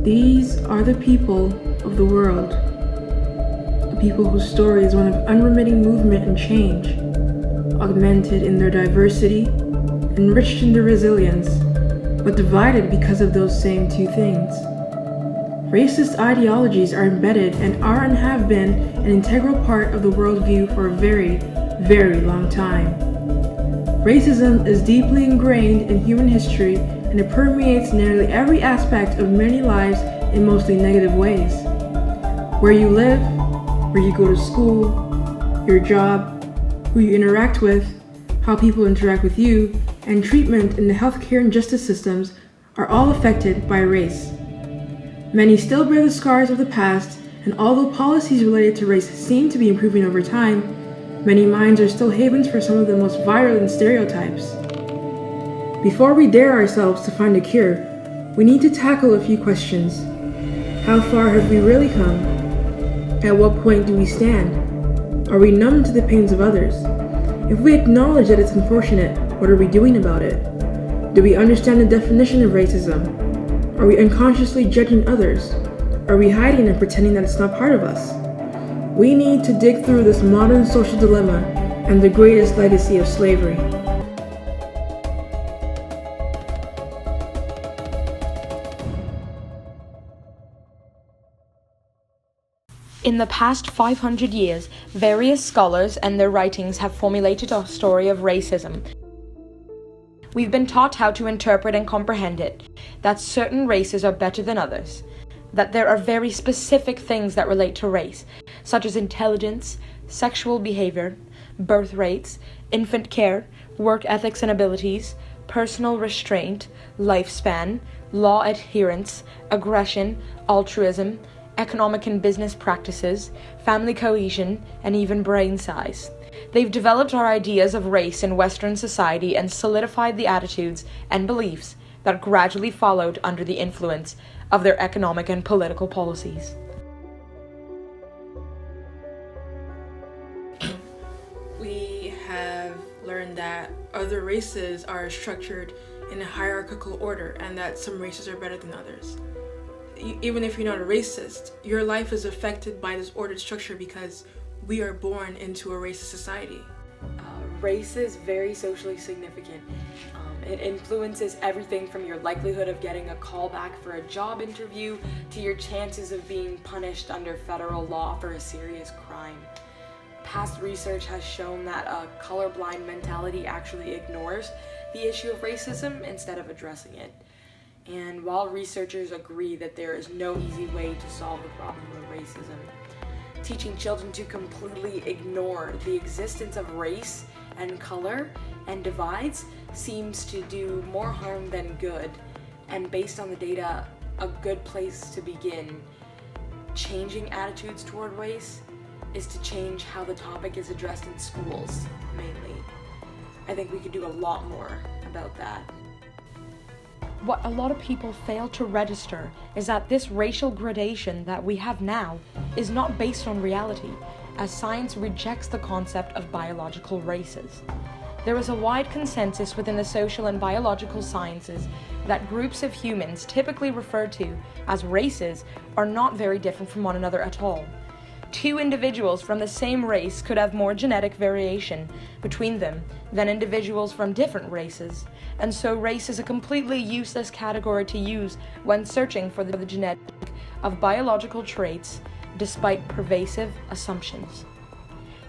These are the people of the world, the people whose story is one of unremitting movement and change, augmented in their diversity, enriched in their resilience, but divided because of those same two things. Racist ideologies are embedded and are and have been an integral part of the worldview for a very, very long time. Racism is deeply ingrained in human history, and it permeates nearly every aspect of many lives in mostly negative ways. Where you live, where you go to school, your job, who you interact with, how people interact with you, and treatment in the healthcare and justice systems are all affected by race. Many still bear the scars of the past, and although policies related to race seem to be improving over time, many minds are still havens for some of the most virulent stereotypes. Before we dare ourselves to find a cure, we need to tackle a few questions. How far have we really come? At what point do we stand? Are we numb to the pains of others? If we acknowledge that it's unfortunate, what are we doing about it? Do we understand the definition of racism? Are we unconsciously judging others? Are we hiding and pretending that it's not part of us? We need to dig through this modern social dilemma and the greatest legacy of slavery. In the past 500 years, various scholars and their writings have formulated a story of racism. We've been taught how to interpret and comprehend it, that certain races are better than others, that there are very specific things that relate to race, such as intelligence, sexual behavior, birth rates, infant care, work ethics and abilities, personal restraint, lifespan, law adherence, aggression, altruism, economic and business practices, family cohesion, and even brain size. They've developed our ideas of race in Western society and solidified the attitudes and beliefs that gradually followed under the influence of their economic and political policies. We have learned that other races are structured in a hierarchical order and that some races are better than others. Even if you're not a racist, your life is affected by this ordered structure because we are born into a racist society. Race is very socially significant. It influences everything from your likelihood of getting a call back for a job interview to your chances of being punished under federal law for a serious crime. Past research has shown that a colorblind mentality actually ignores the issue of racism instead of addressing it. And while researchers agree that there is no easy way to solve the problem of racism, teaching children to completely ignore the existence of race and color and divides seems to do more harm than good. And based on the data, a good place to begin changing attitudes toward race is to change how the topic is addressed in schools, mainly. I think we could do a lot more about that. What a lot of people fail to register is that this racial gradation that we have now is not based on reality, as science rejects the concept of biological races. There is a wide consensus within the social and biological sciences that groups of humans typically referred to as races are not very different from one another at all. Two individuals from the same race could have more genetic variation between them than individuals from different races, and so race is a completely useless category to use when searching for the genetic of biological traits, despite pervasive assumptions.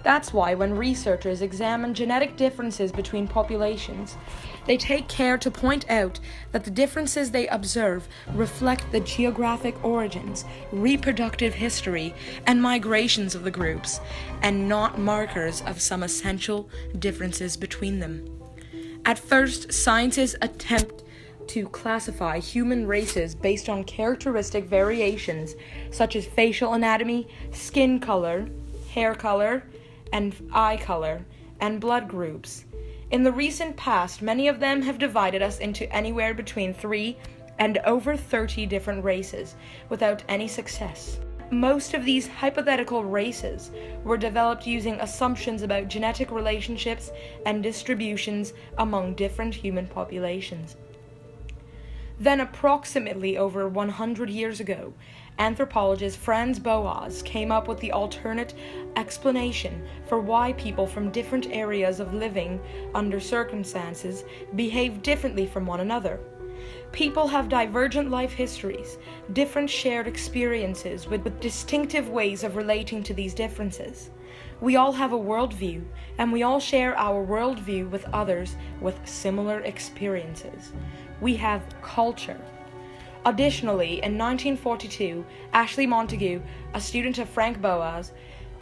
That's why when researchers examine genetic differences between populations, they take care to point out that the differences they observe reflect the geographic origins, reproductive history, and migrations of the groups, and not markers of some essential differences between them. At first, scientists attempt to classify human races based on characteristic variations such as facial anatomy, skin color, hair color, and eye color, and blood groups. In the recent past, many of them have divided us into anywhere between 3 and over 30 different races without any success. Most of these hypothetical races were developed using assumptions about genetic relationships and distributions among different human populations. Then, approximately over 100 years ago, anthropologist Franz Boas came up with the alternate explanation for why people from different areas of living under circumstances behave differently from one another. People have divergent life histories, different shared experiences with distinctive ways of relating to these differences. We all have a worldview, and we all share our worldview with others with similar experiences. We have culture. Additionally, in 1942, Ashley Montagu, a student of Frank Boas,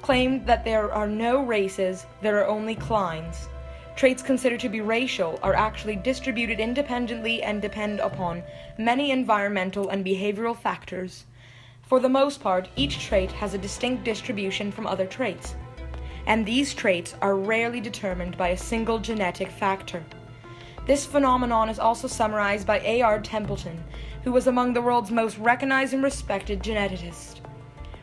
claimed that there are no races, there are only clines. Traits considered to be racial are actually distributed independently and depend upon many environmental and behavioral factors. For the most part, each trait has a distinct distribution from other traits, and these traits are rarely determined by a single genetic factor. This phenomenon is also summarized by A.R. Templeton, who was among the world's most recognized and respected geneticists.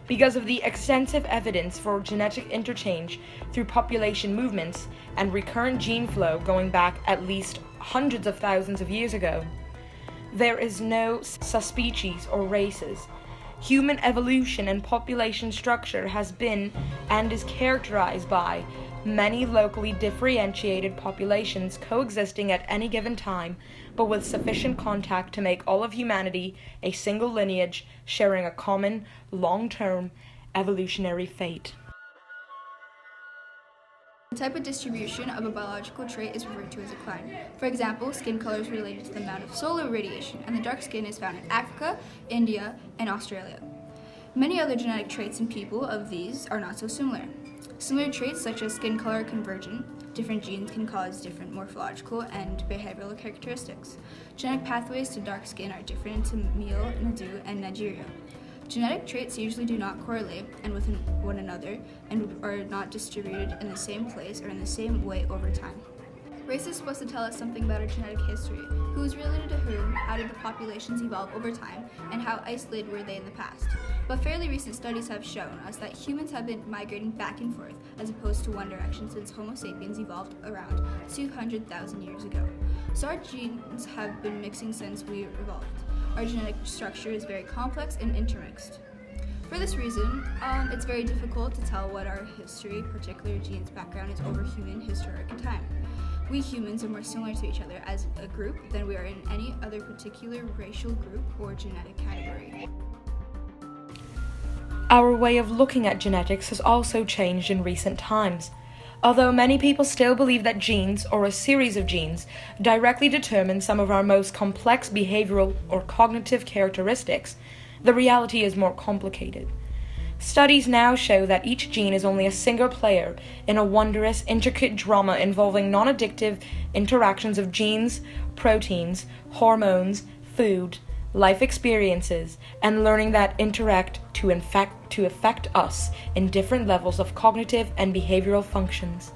Because of the extensive evidence for genetic interchange through population movements and recurrent gene flow going back at least hundreds of thousands of years ago, there is no subspecies or races. Human evolution and population structure has been and is characterized by many locally differentiated populations coexisting at any given time, but with sufficient contact to make all of humanity a single lineage sharing a common, long-term evolutionary fate. The type of distribution of a biological trait is referred to as a cline. For example, skin color is related to the amount of solar radiation, and the dark skin is found in Africa, India, and Australia. Many other genetic traits in people of these are not so similar. Similar traits such as skin color are convergent. Different genes can cause different morphological and behavioral characteristics. Genetic pathways to dark skin are different in Tamil Nadu and Nigeria. Genetic traits usually do not correlate with one another and are not distributed in the same place or in the same way over time. Race is supposed to tell us something about our genetic history. Who is related to whom, how did the populations evolve over time, and how isolated were they in the past. But fairly recent studies have shown us that humans have been migrating back and forth as opposed to one direction since Homo sapiens evolved around 200,000 years ago. So our genes have been mixing since we evolved. Our genetic structure is very complex and intermixed. For this reason, it's very difficult to tell what our history, particular genes background, is over human historic time. We humans are more similar to each other as a group than we are in any other particular racial group or genetic category. Our way of looking at genetics has also changed in recent times. Although many people still believe that genes, or a series of genes, directly determine some of our most complex behavioral or cognitive characteristics, the reality is more complicated. Studies now show that each gene is only a single player in a wondrous, intricate drama involving non-addictive interactions of genes, proteins, hormones, food, life experiences, and learning that interact to affect us in different levels of cognitive and behavioral functions.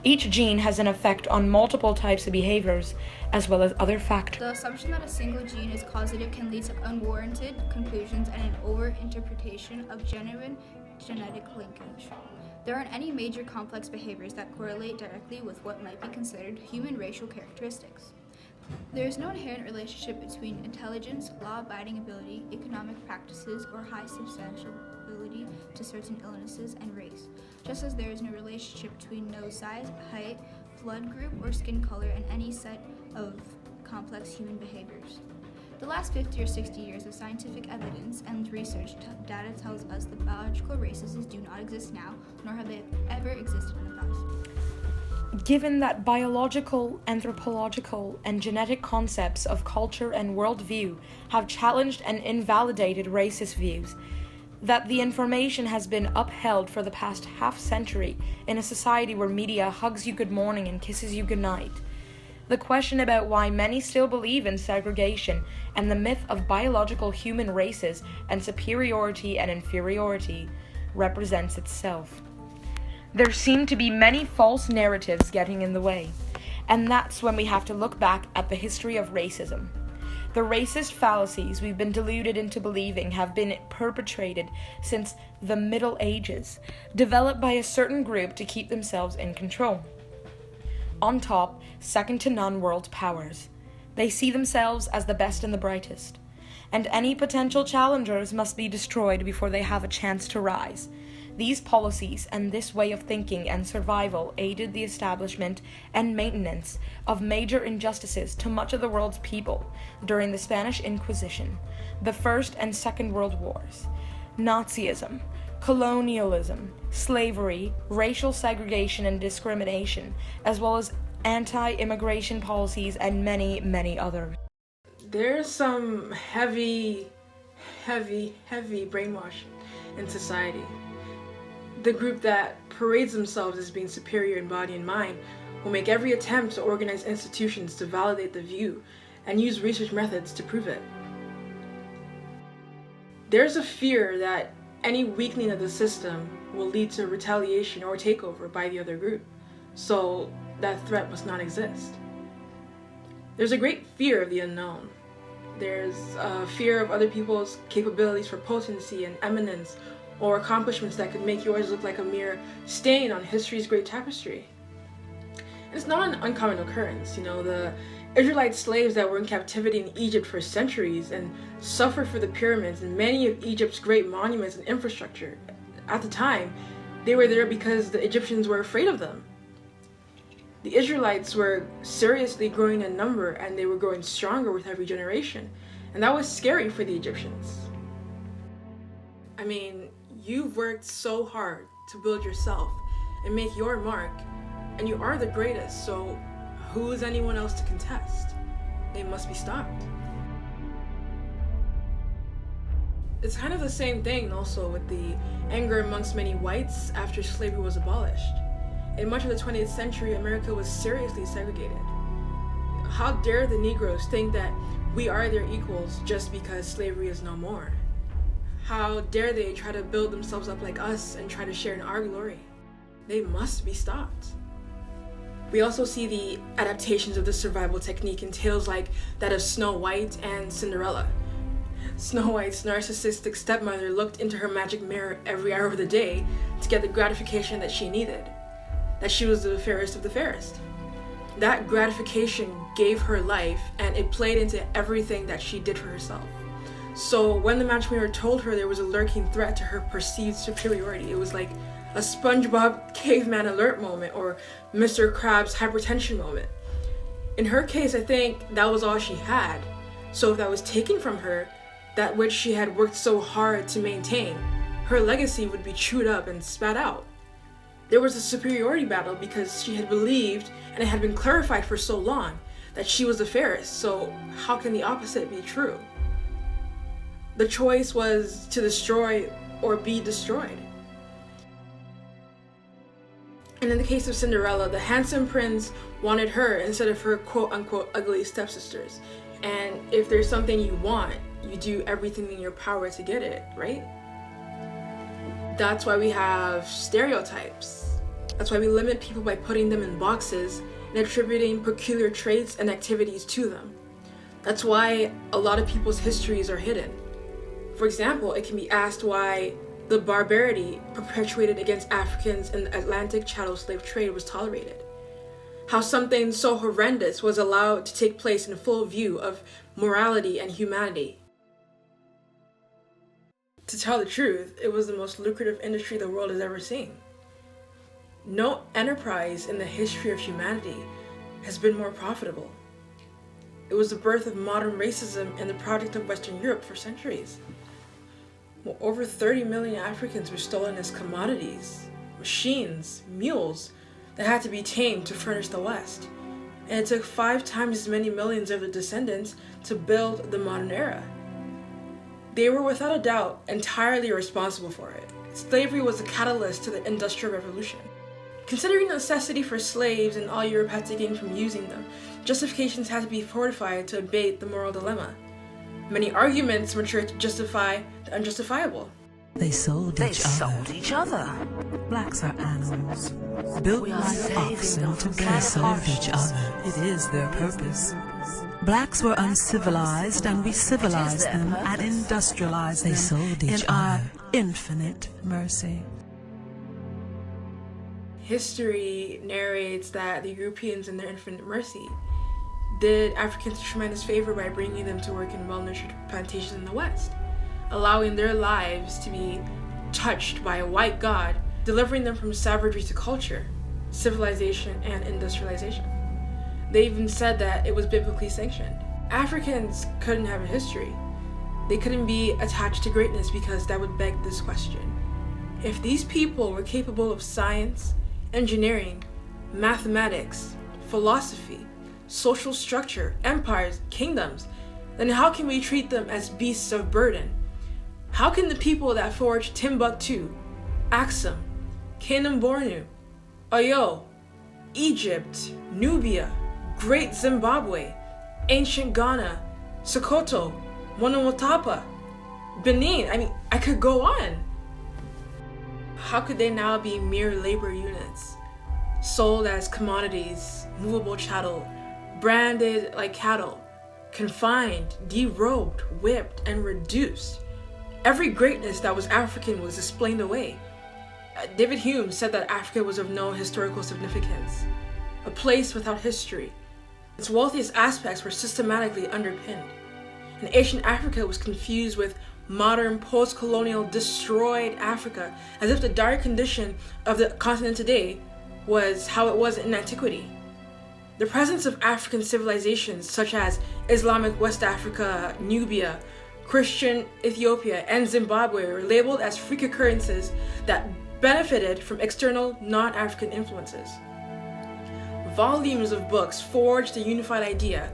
Each gene has an effect on multiple types of behaviors, as well as other factors. The assumption that a single gene is causative can lead to unwarranted conclusions and an over-interpretation of genuine genetic linkage. There aren't any major complex behaviors that correlate directly with what might be considered human racial characteristics. There is no inherent relationship between intelligence, law-abiding ability, economic practices, or high susceptibility to certain illnesses and race, just as there is no relationship between nose size, height, blood group, or skin color and any set of complex human behaviors. The last 50 or 60 years of scientific evidence and research data tells us that biological races do not exist now, nor have they ever existed in the past. Given that biological, anthropological, and genetic concepts of culture and worldview have challenged and invalidated racist views, that the information has been upheld for the past half-century in a society where media hugs you good morning and kisses you good night, the question about why many still believe in segregation and the myth of biological human races and superiority and inferiority represents itself. There seem to be many false narratives getting in the way, and that's when we have to look back at the history of racism. The racist fallacies we've been deluded into believing have been perpetrated since the Middle Ages, developed by a certain group to keep themselves in control. On top, second to none world powers. They see themselves as the best and the brightest, and any potential challengers must be destroyed before they have a chance to rise. These policies and this way of thinking and survival aided the establishment and maintenance of major injustices to much of the world's people during the Spanish Inquisition, the First and Second World Wars, Nazism, colonialism, slavery, racial segregation and discrimination, as well as anti-immigration policies and many, many others. There's some heavy brainwashing in society. The group that parades themselves as being superior in body and mind will make every attempt to organize institutions to validate the view and use research methods to prove it. There's a fear that any weakening of the system will lead to retaliation or takeover by the other group, so that threat must not exist. There's a great fear of the unknown. There's a fear of other people's capabilities for potency and eminence, or accomplishments that could make yours look like a mere stain on history's great tapestry. And it's not an uncommon occurrence. The Israelite slaves that were in captivity in Egypt for centuries and suffered for the pyramids and many of Egypt's great monuments and infrastructure. At the time, they were there because the Egyptians were afraid of them. The Israelites were seriously growing in number, and they were growing stronger with every generation. And that was scary for the Egyptians. I mean, you've worked so hard to build yourself and make your mark, and you are the greatest, so who is anyone else to contest? They must be stopped. It's kind of the same thing also with the anger amongst many whites after slavery was abolished. In much of the 20th century, America was seriously segregated. How dare the Negroes think that we are their equals just because slavery is no more? How dare they try to build themselves up like us and try to share in our glory? They must be stopped. We also see the adaptations of the survival technique in tales like that of Snow White and Cinderella. Snow White's narcissistic stepmother looked into her magic mirror every hour of the day to get the gratification that she needed, that she was the fairest of the fairest. That gratification gave her life, and it played into everything that she did for herself. So when the matchmaker told her there was a lurking threat to her perceived superiority, it was like a SpongeBob caveman alert moment or Mr. Krabs hypertension moment. In her case, I think that was all she had. So if that was taken from her, that which she had worked so hard to maintain, her legacy would be chewed up and spat out. There was a superiority battle because she had believed, and it had been clarified for so long, that she was the fairest, so how can the opposite be true? The choice was to destroy or be destroyed. And in the case of Cinderella, the handsome prince wanted her instead of her quote-unquote ugly stepsisters. And if there's something you want, you do everything in your power to get it, right? That's why we have stereotypes. That's why we limit people by putting them in boxes and attributing peculiar traits and activities to them. That's why a lot of people's histories are hidden. For example, it can be asked why the barbarity perpetuated against Africans in the Atlantic chattel slave trade was tolerated. How something so horrendous was allowed to take place in full view of morality and humanity. To tell the truth, it was the most lucrative industry the world has ever seen. No enterprise in the history of humanity has been more profitable. It was the birth of modern racism and the product of Western Europe for centuries. Well, over 30 million Africans were stolen as commodities, machines, mules that had to be tamed to furnish the West. And it took 5 times as many millions of the descendants to build the modern era. They were without a doubt entirely responsible for it. Slavery was the catalyst to the Industrial Revolution. Considering the necessity for slaves and all Europe had to gain from using them, justifications had to be fortified to abate the moral dilemma. Many arguments matured to justify the unjustifiable. They sold each other. Blacks are animals, built like oxen to they sold each other. It is their purpose. Blacks were uncivilized, and we civilized them and industrialized them. They sold each other. Our infinite mercy. History narrates that the Europeans, in their infinite mercy, did Africans a tremendous favor by bringing them to work in well-nurtured plantations in the West, allowing their lives to be touched by a white god, delivering them from savagery to culture, civilization, and industrialization. They even said that it was biblically sanctioned. Africans couldn't have a history. They couldn't be attached to greatness because that would beg this question. If these people were capable of science, engineering, mathematics, philosophy, social structure, empires, kingdoms, then how can we treat them as beasts of burden? How can the people that forged Timbuktu, Axum, Kanem-Bornu, Oyo, Egypt, Nubia, Great Zimbabwe, Ancient Ghana, Sokoto, Monomotapa, Benin, I could go on. How could they now be mere labor units, sold as commodities, movable chattel, branded like cattle, confined, derobed, whipped, and reduced? Every greatness that was African was explained away. David Hume said that Africa was of no historical significance, a place without history. Its wealthiest aspects were systematically underpinned. And ancient Africa was confused with modern, post-colonial, destroyed Africa, as if the dire condition of the continent today was how it was in antiquity. The presence of African civilizations such as Islamic West Africa, Nubia, Christian Ethiopia, and Zimbabwe were labeled as freak occurrences that benefited from external non-African influences. Volumes of books forged the unified idea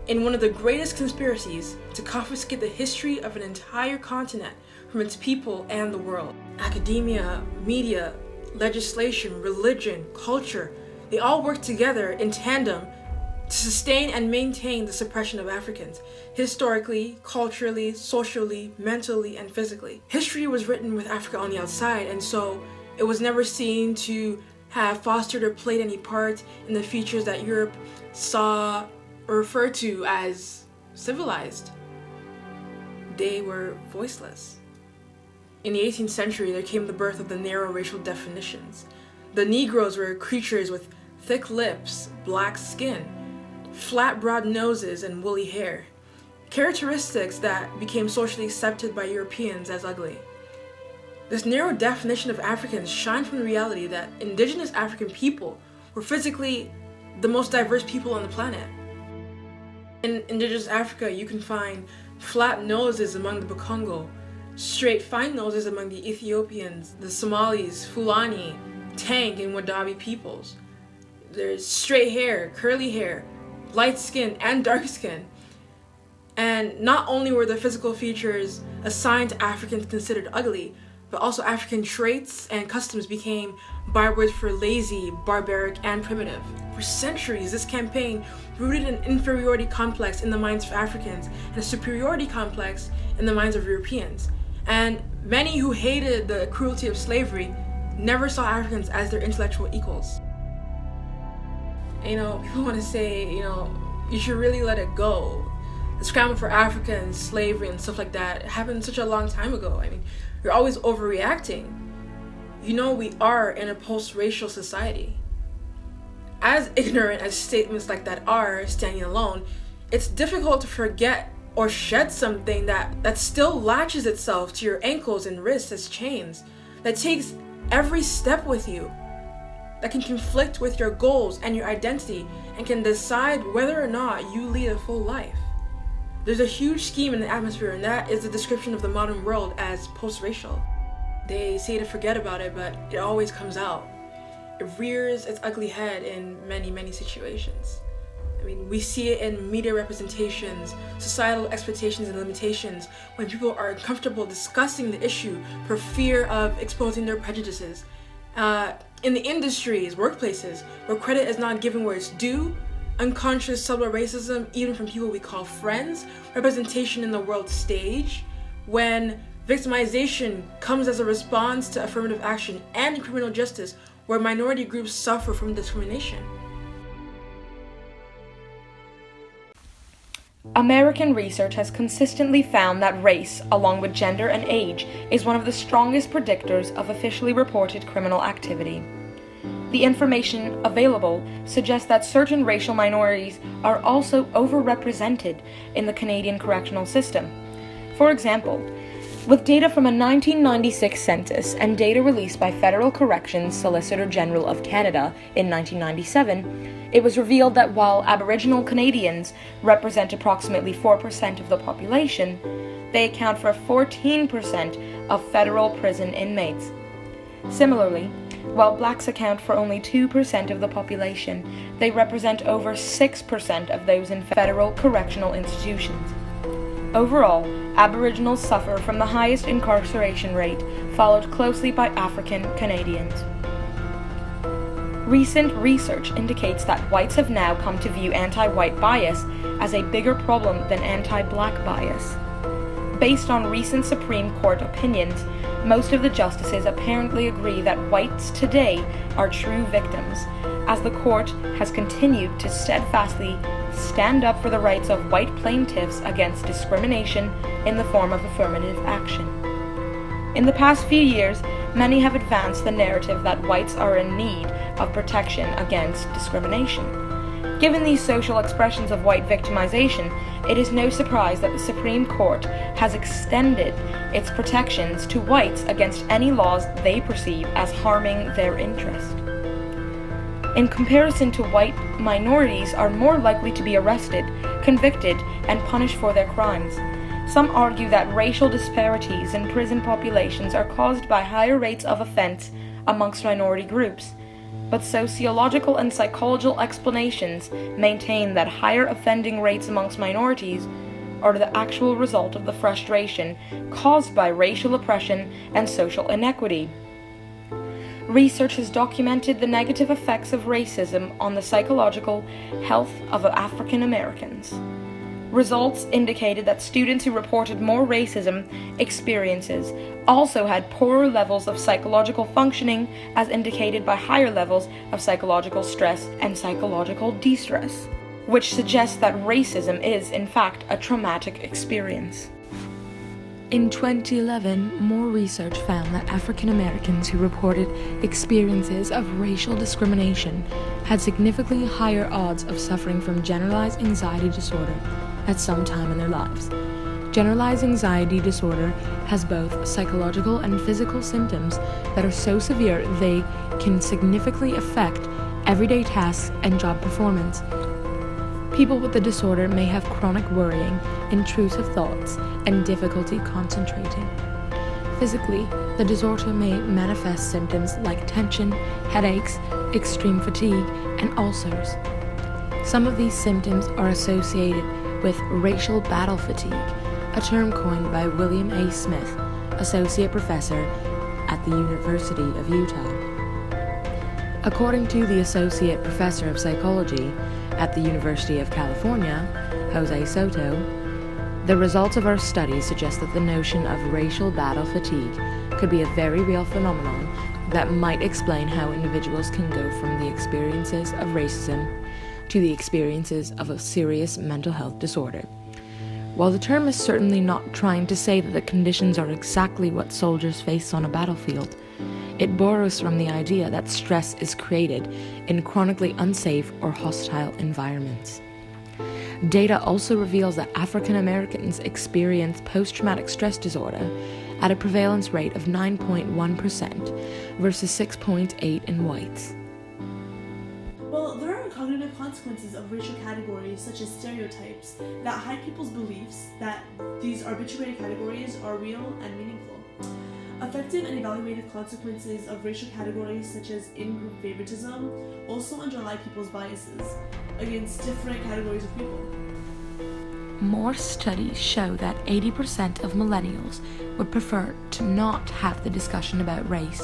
in one of the greatest conspiracies to confiscate the history of an entire continent from its people and the world. Academia, media, legislation, religion, culture, they all work together in tandem to sustain and maintain the suppression of Africans, historically, culturally, socially, mentally, and physically. History was written with Africa on the outside, and so it was never seen to have fostered or played any part in the features that Europe saw or referred to as civilized. They were voiceless. In the 18th century, there came the birth of the narrow racial definitions. The Negroes were creatures with thick lips, black skin, flat broad noses, and woolly hair, characteristics that became socially accepted by Europeans as ugly. This narrow definition of Africans shined from the reality that indigenous African people were physically the most diverse people on the planet. In indigenous Africa, you can find flat noses among the Bakongo, straight fine noses among the Ethiopians, the Somalis, Fulani, Tang, and Wadabi peoples. There's straight hair, curly hair, light skin, and dark skin. And not only were the physical features assigned to Africans considered ugly, but also African traits and customs became bywords for lazy, barbaric, and primitive. For centuries, this campaign rooted an inferiority complex in the minds of Africans and a superiority complex in the minds of Europeans. And many who hated the cruelty of slavery never saw Africans as their intellectual equals. People want to say, you should really let it go. The scramble for Africa and slavery and stuff like that happened such a long time ago. You're always overreacting. We are in a post-racial society. As ignorant as statements like that are standing alone, it's difficult to forget or shed something that still latches itself to your ankles and wrists as chains, that takes every step with you, that can conflict with your goals and your identity, and can decide whether or not you lead a full life. There's a huge scheme in the atmosphere, and that is the description of the modern world as post-racial. They say to forget about it, but it always comes out. It rears its ugly head in many, many situations. We see it in media representations, societal expectations and limitations, when people are uncomfortable discussing the issue for fear of exposing their prejudices. In the industries, workplaces, where credit is not given where it's due, unconscious subtle racism, even from people we call friends, representation in the world stage, when victimization comes as a response to affirmative action, and in criminal justice, where minority groups suffer from discrimination. American research has consistently found that race, along with gender and age, is one of the strongest predictors of officially reported criminal activity. The information available suggests that certain racial minorities are also overrepresented in the Canadian correctional system. For example, with data from a 1996 census and data released by Federal Corrections Solicitor General of Canada in 1997, it was revealed that while Aboriginal Canadians represent approximately 4% of the population, they account for 14% of federal prison inmates. Similarly, while blacks account for only 2% of the population, they represent over 6% of those in federal correctional institutions. Overall, Aboriginals suffer from the highest incarceration rate, followed closely by African Canadians. Recent research indicates that whites have now come to view anti-white bias as a bigger problem than anti-black bias. Based on recent Supreme Court opinions, most of the justices apparently agree that whites today are true victims, as the court has continued to steadfastly stand up for the rights of white plaintiffs against discrimination in the form of affirmative action. In the past few years, many have advanced the narrative that whites are in need of protection against discrimination. Given these social expressions of white victimization, it is no surprise that the Supreme Court has extended its protections to whites against any laws they perceive as harming their interest. In comparison to white, minorities are more likely to be arrested, convicted, and punished for their crimes. Some argue that racial disparities in prison populations are caused by higher rates of offense amongst minority groups, but sociological and psychological explanations maintain that higher offending rates amongst minorities are the actual result of the frustration caused by racial oppression and social inequity. Research has documented the negative effects of racism on the psychological health of African Americans. Results indicated that students who reported more racism experiences also had poorer levels of psychological functioning, as indicated by higher levels of psychological stress and psychological distress, which suggests that racism is, in fact, a traumatic experience. In 2011, more research found that African Americans who reported experiences of racial discrimination had significantly higher odds of suffering from generalized anxiety disorder at some time in their lives. Generalized anxiety disorder has both psychological and physical symptoms that are so severe they can significantly affect everyday tasks and job performance. People with the disorder may have chronic worrying, intrusive thoughts, and difficulty concentrating. Physically, the disorder may manifest symptoms like tension, headaches, extreme fatigue, and ulcers. Some of these symptoms are associated with racial battle fatigue, a term coined by William A. Smith, associate professor at the University of Utah. According to the associate professor of psychology at the University of California, Jose Soto, the results of our study suggest that the notion of racial battle fatigue could be a very real phenomenon that might explain how individuals can go from the experiences of racism to the experiences of a serious mental health disorder. While the term is certainly not trying to say that the conditions are exactly what soldiers face on a battlefield, it borrows from the idea that stress is created in chronically unsafe or hostile environments. Data also reveals that African Americans experience post-traumatic stress disorder at a prevalence rate of 9.1% versus 6.8% in whites. Well, there are cognitive consequences of racial categories such as stereotypes that hide people's beliefs that these arbitrary categories are real and meaningful. Effective and evaluative consequences of racial categories such as in-group favoritism also underlie people's biases against different categories of people. More studies show that 80% of millennials would prefer to not have the discussion about race,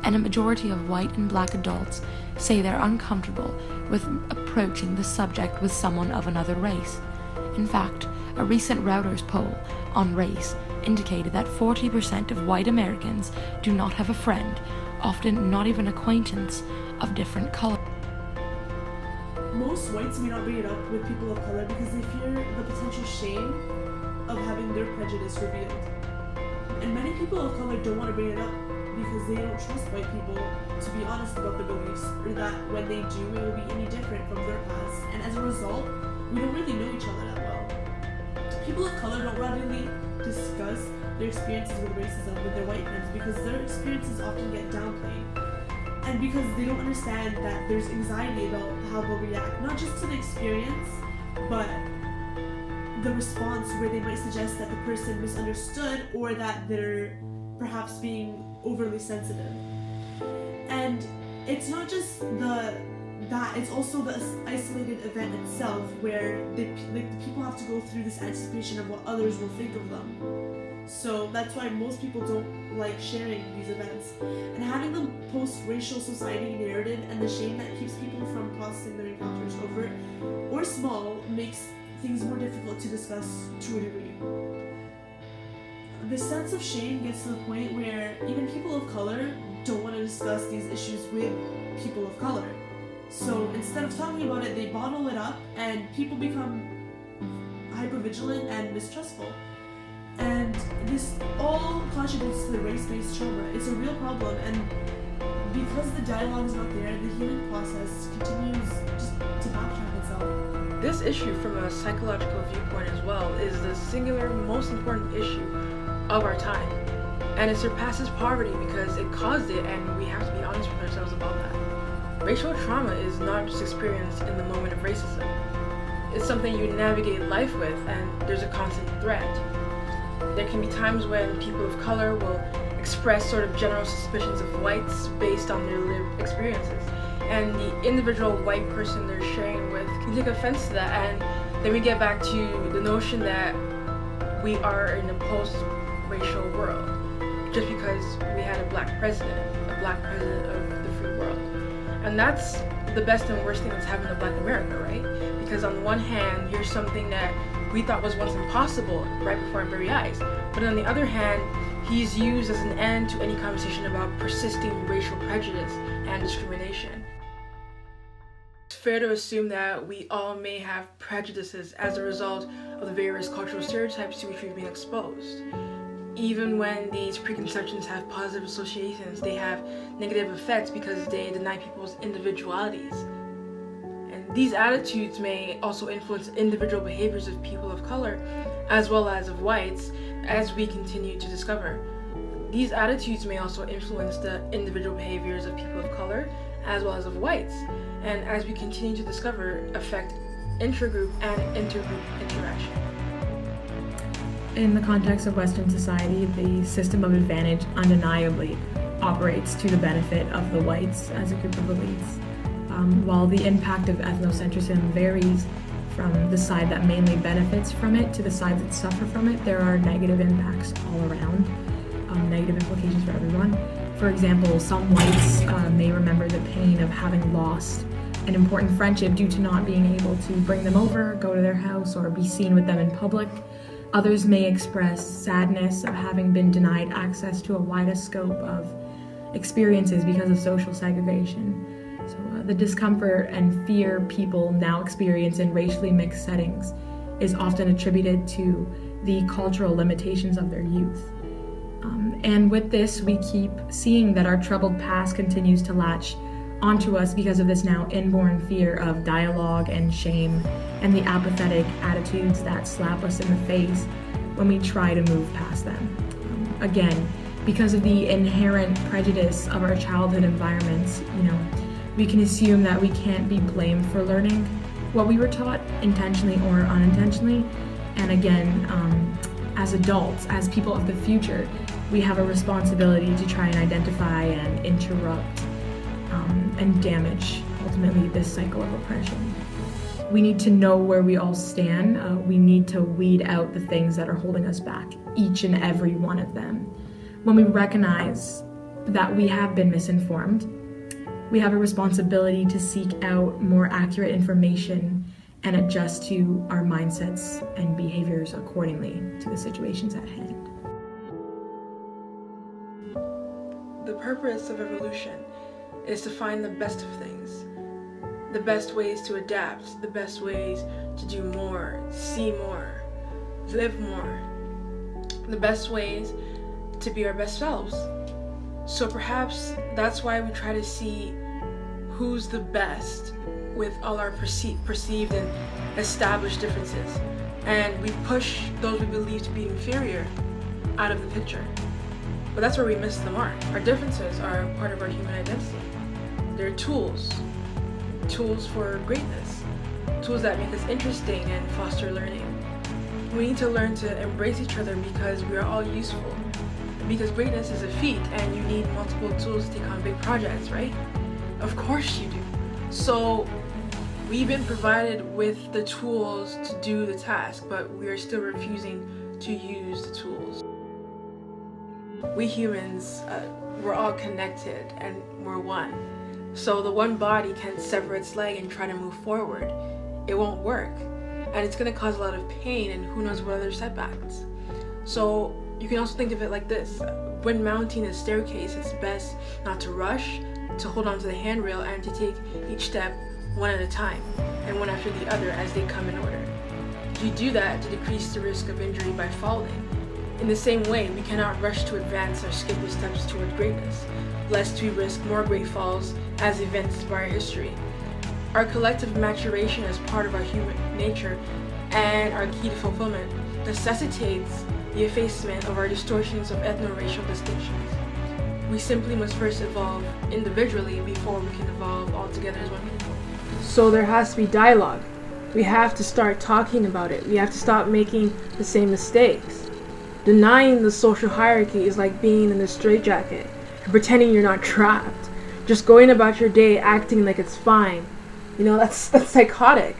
and a majority of white and black adults say they're uncomfortable with approaching the subject with someone of another race. In fact, a recent Reuters poll on race indicated that 40% of white Americans do not have a friend, often not even acquaintance, of different color. Most whites may not bring it up with people of color because they fear the potential shame of having their prejudice revealed. And many people of color don't want to bring it up because they don't trust white people to be honest about their beliefs, or that when they do, it will be any different from their past. And as a result, we don't really know each other that well. People of color don't readily discuss their experiences with racism with their white friends because their experiences often get downplayed. And because they don't understand that there's anxiety about how they'll react, not just to the experience, but the response where they might suggest that the person misunderstood or that they're perhaps being overly sensitive. And it's not just that, it's also the isolated event itself where the people have to go through this anticipation of what others will think of them. So that's why most people don't like sharing these events. And having the post-racial society narrative and the shame that keeps people from processing their encounters, overt or small, makes things more difficult to discuss to a degree. The sense of shame gets to the point where even people of color don't want to discuss these issues with people of color. So instead of talking about it, they bottle it up and people become hypervigilant and mistrustful. And this all contributes to the race-based trauma. It's a real problem, and because the dialogue is not there, the healing process continues just to backtrack itself. This issue from a psychological viewpoint as well is the singular most important issue of our time. And it surpasses poverty because it caused it, and we have to be honest with ourselves about that. Racial trauma is not just experienced in the moment of racism. It's something you navigate life with, and there's a constant threat. There can be times when people of color will express sort of general suspicions of whites based on their lived experiences. And the individual white person they're sharing with can take offense to that, and then we get back to the notion that we are in a post-racial world just because we had a black president of the free world. And that's the best and worst thing that's happened to Black America, right? Because on the one hand, here's something that we thought was once impossible right before our very eyes. But on the other hand, he's used as an end to any conversation about persisting racial prejudice and discrimination. It's fair to assume that we all may have prejudices as a result of the various cultural stereotypes to which we've been exposed. Even when these preconceptions have positive associations, they have negative effects because they deny people's individualities. And these attitudes may also influence individual behaviors of people of color as well as of whites as we continue to discover. These attitudes may also influence the individual behaviors of people of color as well as of whites, and as we continue to discover, affect intragroup and intergroup interaction. In the context of Western society, the system of advantage undeniably operates to the benefit of the whites as a group of elites. While the impact of ethnocentrism varies from the side that mainly benefits from it to the sides that suffer from it, there are negative impacts all around, negative implications for everyone. For example, some whites may remember the pain of having lost an important friendship due to not being able to bring them over, go to their house, or be seen with them in public. Others may express sadness of having been denied access to a wider scope of experiences because of social segregation. So the discomfort and fear people now experience in racially mixed settings is often attributed to the cultural limitations of their youth. And with this, we keep seeing that our troubled past continues to latch onto us because of this now inborn fear of dialogue and shame and the apathetic attitudes that slap us in the face when we try to move past them. Again, because of the inherent prejudice of our childhood environments, we can assume that we can't be blamed for learning what we were taught, intentionally or unintentionally. And again, as adults, as people of the future, we have a responsibility to try and identify and interrupt and damage, ultimately, this cycle of oppression. We need to know where we all stand. We need to weed out the things that are holding us back, each and every one of them. When we recognize that we have been misinformed, we have a responsibility to seek out more accurate information and adjust to our mindsets and behaviors accordingly to the situations at hand. The purpose of evolution is to find the best of things, the best ways to adapt, the best ways to do more, see more, live more, the best ways to be our best selves. So perhaps that's why we try to see who's the best with all our perceived and established differences. And we push those we believe to be inferior out of the picture. But that's where we miss the mark. Our differences are part of our human identity. They're tools for greatness, tools that make us interesting and foster learning. We need to learn to embrace each other because we are all useful. Because greatness is a feat and you need multiple tools to take on big projects, right? Of course you do. So we've been provided with the tools to do the task, but we are still refusing to use the tools. We humans, we're all connected and we're one. So the one body can sever its leg and try to move forward. It won't work. And it's gonna cause a lot of pain and who knows what other setbacks. So you can also think of it like this. When mounting a staircase, it's best not to rush, to hold onto the handrail and to take each step one at a time and one after the other as they come in order. You do that to decrease the risk of injury by falling. In the same way, we cannot rush to advance or skip the steps toward greatness, lest we risk more great falls as events inspire history. Our collective maturation as part of our human nature and our key to fulfillment necessitates the effacement of our distortions of ethno-racial distinctions. We simply must first evolve individually before we can evolve all together as one people. So there has to be dialogue. We have to start talking about it. We have to stop making the same mistakes. Denying the social hierarchy is like being in a straitjacket and pretending you're not trapped. Just going about your day acting like it's fine. You know, that's psychotic.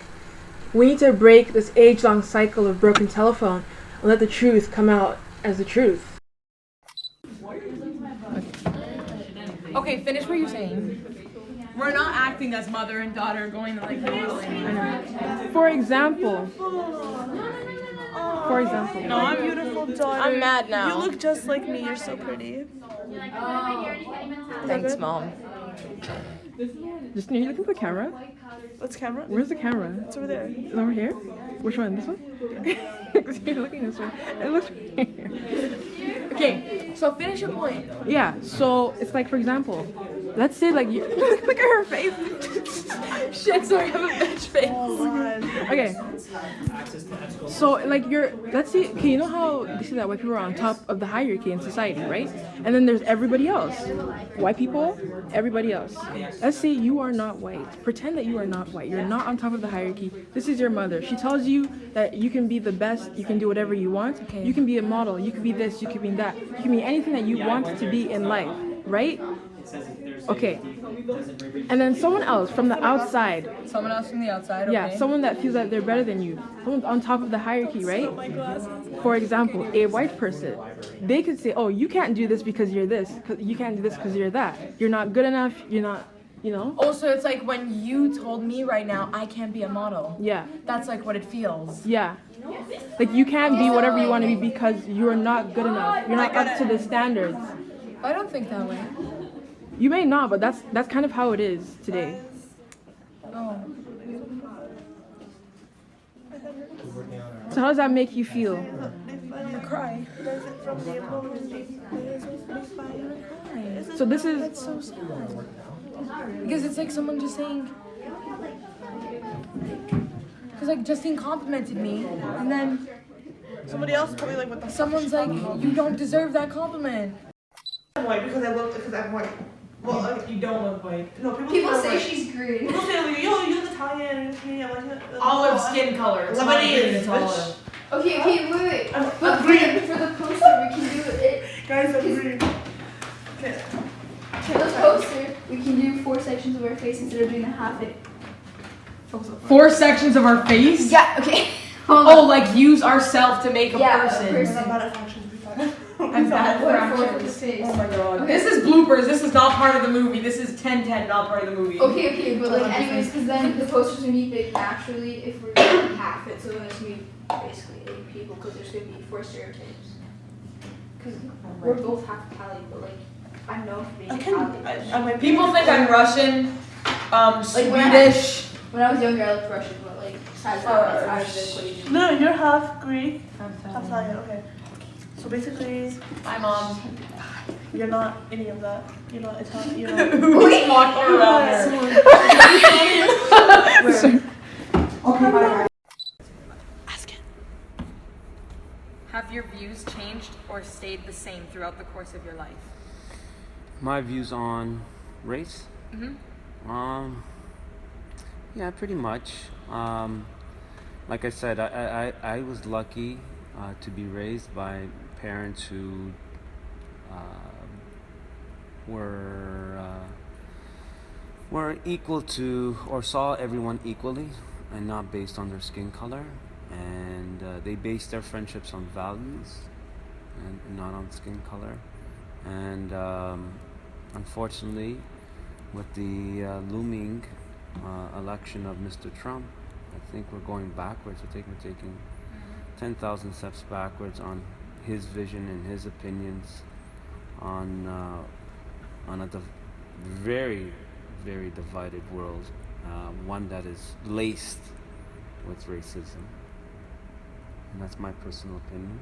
We need to break this age-long cycle of broken telephone and let the truth come out as the truth. Okay, finish what you're saying. We're not acting as mother and daughter going to like modeling. For example. No, I'm beautiful daughter. I'm mad now. You look just like me. You're so pretty. Thanks, Mom. Just you look at the camera. What's camera? Where's the camera? It's over there. It's over here? Which one? This one? You're looking this way. It looks here. Okay, so finish your point. Yeah, so it's like, for example, let's say like you look at her face. Shit, sorry, I have a bitch face. Okay. So like let's see, okay, you know how they say that white people are on top of the hierarchy in society, right? And then there's everybody else. White people, everybody else. Let's say you are not white. Pretend that you are not white. You're not on top of the hierarchy. This is your mother. She tells you that you can be the best, you can do whatever you want. Okay. You can be a model, you can be this, you can be that. You can be anything that you want to be in life, right? Okay. And then someone else from the outside. Someone else from the outside, okay. Yeah, someone that feels that they're better than you. Someone's on top of the hierarchy, right? For example, a white person. They could say, oh, you can't do this because you're this. You can't do this because you're that. You're not good enough. You're not, you know? Also, it's like when you told me right now, I can't be a model. Yeah. That's like what it feels. Yeah. Like you can't be whatever you want to be because you're not good enough. You're not up to the standards. I don't think that way. You may not, but that's kind of how it is today. Oh. So how does that make you feel? Cry. So this is That's so sad. Because it's like someone just saying, because like Justine complimented me, and then Somebody else probably like, what the fuck? someone's like, you don't deserve that compliment. I'm white because I'm white. Well, You don't look white. no, People I'm say white. she's green. People say, like, yo, you look Italian, and it's me. I'm like, Olive skin color. It's not Lebanese, green, it's bitch. olive. Okay, wait. I'm But green. for the poster, we can do it. Guys, I'm green. Okay. For the poster, we can do 4 sections of our face instead of doing the half it. 4 sections of our face? Yeah, okay. Oh, like use ourself to make a Yeah, person. a person. I'm bad at fractions. Be fine. I'm bad What at for the fractions. face? Oh my god. Okay. This is bloopers. This is not part of the movie. This is 10-10, not part of the movie. Okay, but like anyways, because then the poster's gonna be big naturally if we're doing half it, so then it's gonna be basically 8 people because there's gonna be 4 stereotypes. Because we're both half Italian, but like I'm known for being Italian. People think I'm Russian, Like when Swedish. When I was younger, I looked Russian, but like besides that, it's out of the equation. No, you're half Greek, half Italian. Okay. So basically, Hi, Mom. You're not any of that. You're not Italian. You're not. Who's walking around her? Have your views changed or stayed the same throughout the course of your life? My views on race? Yeah, pretty much. Like I said, I was lucky to be raised by parents who were equal to, or saw everyone equally and not based on their skin color, and they based their friendships on values and not on skin color. And unfortunately, with the looming election of Mr. Trump, I think we're going backwards. We're taking 10,000 steps backwards on his vision and his opinions on a very, very divided world, one that is laced with racism. And that's my personal opinion.